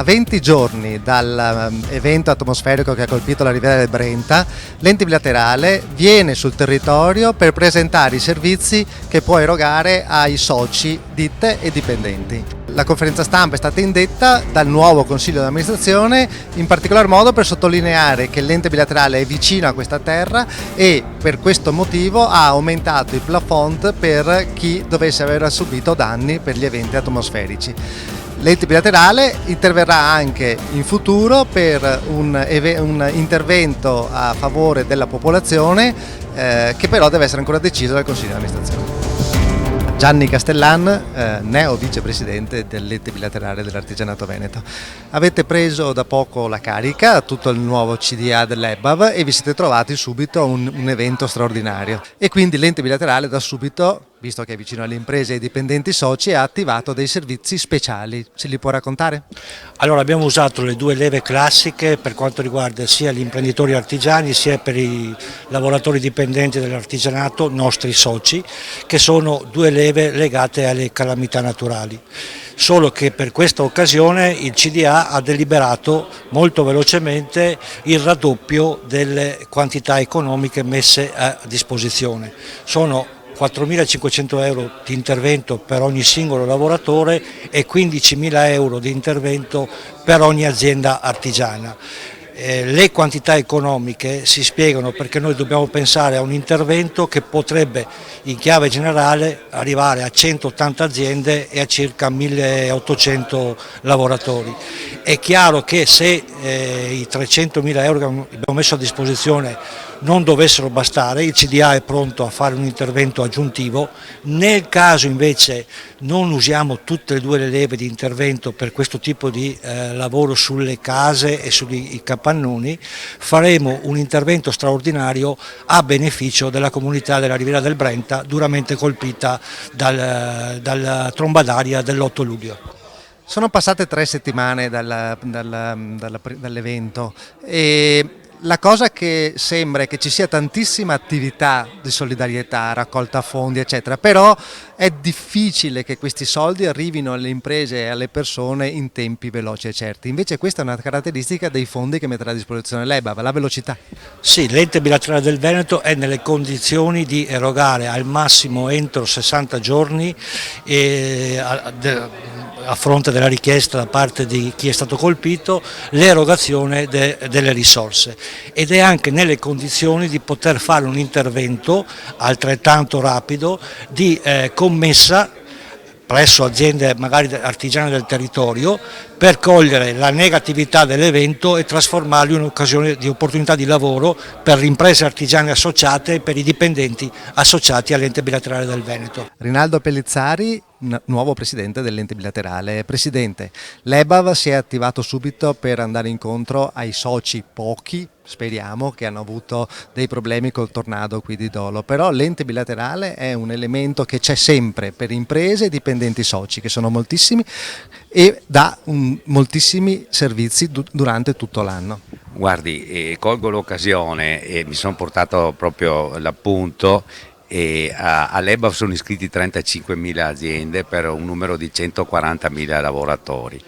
20 giorni dall'evento atmosferico che ha colpito la Riviera del Brenta, l'ente bilaterale viene sul territorio per presentare i servizi che può erogare ai soci, ditte e dipendenti. La conferenza stampa è stata indetta dal nuovo consiglio di amministrazione in particolar modo per sottolineare che l'ente bilaterale è vicino a questa terra e per questo motivo ha aumentato i plafond per chi dovesse aver subito danni per gli eventi atmosferici. L'ente bilaterale interverrà anche in futuro per un intervento a favore della popolazione che però deve essere ancora deciso dal consiglio di amministrazione. Gianni Castellan, neo vicepresidente dell'ente bilaterale dell'artigianato veneto. Avete preso da poco la carica, tutto il nuovo CDA dell'EBAV e vi siete trovati subito a un evento straordinario. E quindi l'ente bilaterale da subito, visto che è vicino alle imprese e ai dipendenti soci, ha attivato dei servizi speciali. Ce li può raccontare? Allora, abbiamo usato le due leve classiche per quanto riguarda sia gli imprenditori artigiani sia per i lavoratori dipendenti dell'artigianato, nostri soci, che sono due leve legate alle calamità naturali. Solo che per questa occasione il CDA ha deliberato molto velocemente il raddoppio delle quantità economiche messe a disposizione. Sono 4.500 euro di intervento per ogni singolo lavoratore e 15.000 euro di intervento per ogni azienda artigiana. Le quantità economiche si spiegano perché noi dobbiamo pensare a un intervento che potrebbe in chiave generale arrivare a 180 aziende e a circa 1.800 lavoratori. È chiaro che se i 300.000 euro che abbiamo messo a disposizione non dovessero bastare, il CDA è pronto a fare un intervento aggiuntivo. Nel caso invece non usiamo tutte e due le leve di intervento per questo tipo di lavoro sulle case e sui capannoni, faremo un intervento straordinario a beneficio della comunità della Riviera del Brenta duramente colpita dalla tromba d'aria dell'8 luglio. Sono passate 3 settimane dall'evento e la cosa che sembra è che ci sia tantissima attività di solidarietà, raccolta fondi eccetera, però è difficile che questi soldi arrivino alle imprese e alle persone in tempi veloci e certi. Invece questa è una caratteristica dei fondi che metterà a disposizione l'EBAV, la velocità. Sì, l'ente bilaterale del Veneto è nelle condizioni di erogare al massimo entro 60 giorni a fronte della richiesta da parte di chi è stato colpito l'erogazione delle risorse ed è anche nelle condizioni di poter fare un intervento altrettanto rapido di commessa presso aziende magari artigiane del territorio per cogliere la negatività dell'evento e trasformarlo in un'occasione di opportunità di lavoro per le imprese artigiane associate e per i dipendenti associati all'ente bilaterale del Veneto. Rinaldo Pellizzari, nuovo presidente dell'ente bilaterale. Presidente, l'EBAV si è attivato subito per andare incontro ai soci, pochi, speriamo, che hanno avuto dei problemi col tornado qui di Dolo, però l'ente bilaterale è un elemento che c'è sempre per imprese e dipendenti soci, che sono moltissimi, e dà moltissimi servizi durante tutto l'anno. Guardi, colgo l'occasione e mi sono portato proprio l'appunto. All'EBAV sono iscritti 35.000 aziende per un numero di 140.000 lavoratori.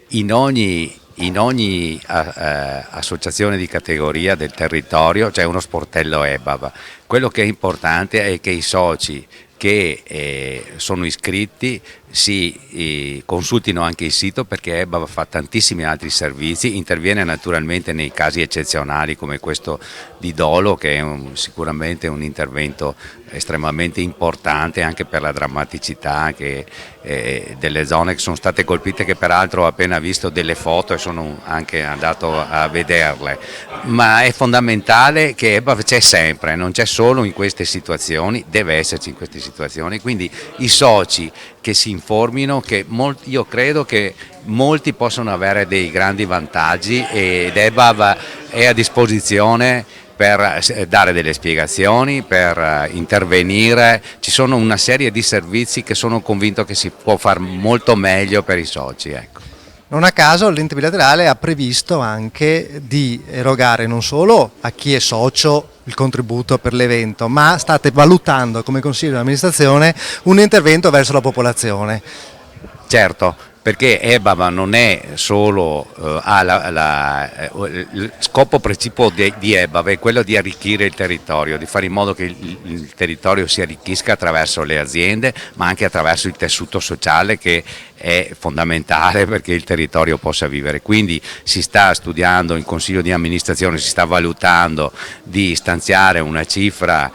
In ogni associazione di categoria del territorio c'è uno sportello EBAV. Quello che è importante è che i soci che sono iscritti si consultino anche il sito, perché EBAV fa tantissimi altri servizi, interviene naturalmente nei casi eccezionali come questo di Dolo, che è sicuramente un intervento estremamente importante anche per la drammaticità delle zone che sono state colpite, che peraltro ho appena visto delle foto e sono anche andato a vederle, ma è fondamentale che EBAV c'è sempre, non c'è solo in queste situazioni, deve esserci in queste situazioni, quindi i soci che si informino, che io credo che molti possono avere dei grandi vantaggi ed EBAV è a disposizione per dare delle spiegazioni, per intervenire. Ci sono una serie di servizi che sono convinto che si può fare molto meglio per i soci. Ecco. Non a caso l'ente bilaterale ha previsto anche di erogare non solo a chi è socio il contributo per l'evento, ma state valutando come consiglio di amministrazione un intervento verso la popolazione. Certo, perché EBAV non è solo, il scopo precipuo di EBAV è quello di arricchire il territorio, di fare in modo che il territorio si arricchisca attraverso le aziende, ma anche attraverso il tessuto sociale che è fondamentale perché il territorio possa vivere. Quindi si sta studiando in consiglio di amministrazione, si sta valutando di stanziare una cifra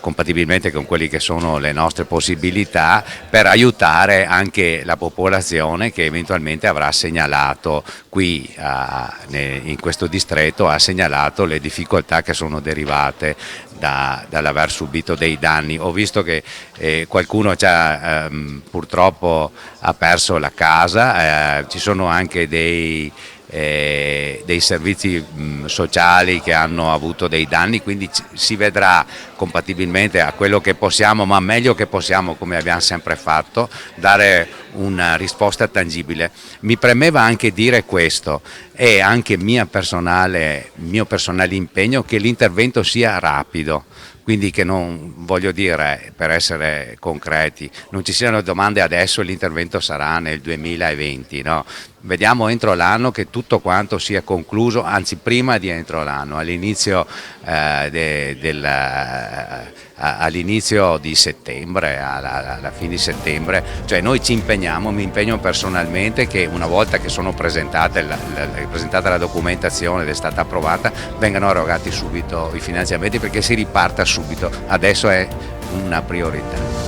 compatibilmente con quelle che sono le nostre possibilità per aiutare anche la popolazione che eventualmente avrà segnalato qui in questo distretto, ha segnalato le difficoltà che sono derivate dall'aver subito dei danni. Ho visto che qualcuno purtroppo ha perso la casa, ci sono anche dei servizi sociali che hanno avuto dei danni, quindi si vedrà compatibilmente a quello che possiamo, ma meglio che possiamo, come abbiamo sempre fatto, dare una risposta tangibile. Mi premeva anche dire questo, è anche mio personale impegno che l'intervento sia rapido. Quindi che non, voglio dire, per essere concreti, non ci siano domande adesso e l'intervento sarà nel 2020, no? Vediamo entro l'anno che tutto quanto sia concluso, anzi prima di entro l'anno, all'inizio all'inizio di settembre, alla fine di settembre, cioè noi ci impegniamo, mi impegno personalmente che una volta che sono presentata la documentazione ed è stata approvata, vengano erogati subito i finanziamenti perché si riparta subito, adesso è una priorità.